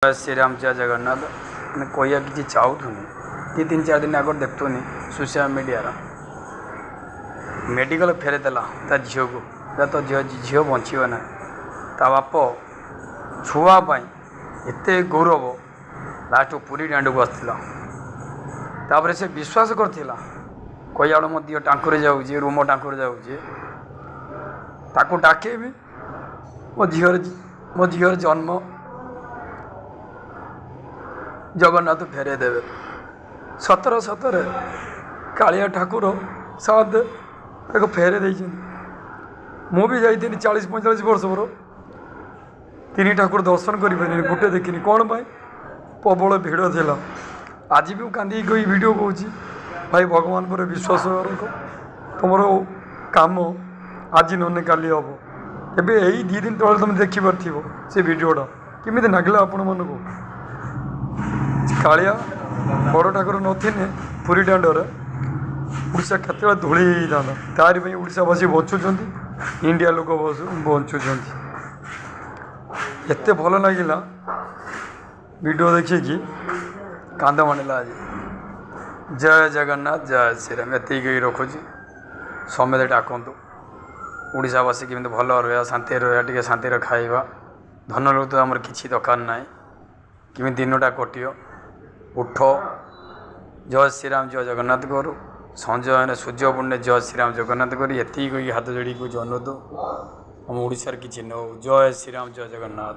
जय श्री राम जय जगन्नाथ मैं कहया कि चाहूनी दी 3-4 दिन आगे देखुनी सोशल मीडिया मेडिकल फेरेदेला ता झील को तो झील बचना ता बाप छुआपाई एत गौरव लास्ट पुरी डांड को आसला से विश्वास करथिला कईआड़ मो दिह टांकुरे जाऊे रूम टांकुरे जाऊे ताकू डाकेबी मो झीर जन्म जगन्नाथ फेरे देवे सतर सतरे कालिया ठाकुर साथ फेरे दे मुझे जाइए 40-45 वर्ष पर 3 ठाकुर दर्शन कर गोटे देखनी कौन पाई प्रबल भिड़ था आज भी कांदी कोई वीडियो कौच भाई भगवान पर विश्वास रख तुम काम आज नने काली हम एवं यही 2 दिन तले तुम देखिपार से वीडियोटा केमी लगला आपण मन को कालिया बड़ ठाकुर नथिने पुरी दांडर ओडिशा केत धूली था तार ओडिशावासी बचुंट इंडिया लोक बचुंट एत भल लगिला वीडियो देखिए कांद मानिला आज जय जगन्नाथ जय श्री राम एति रखुची समेत डाकतु ओडिशावासी केमी भल रहा शांति रहा टे शांति खाइबा धन लोक तो आमर किसी दरकार ना केमी दिनटा कटियो उठ जय श्री राम जय जगन्नाथ करू संजय सूर्य पुण्य जय श्री राम जगन्नाथ करी एति हाथ जोड़ी को अनुरोध हम ओडिशार किसी न जय श्री राम जय जगन्नाथ।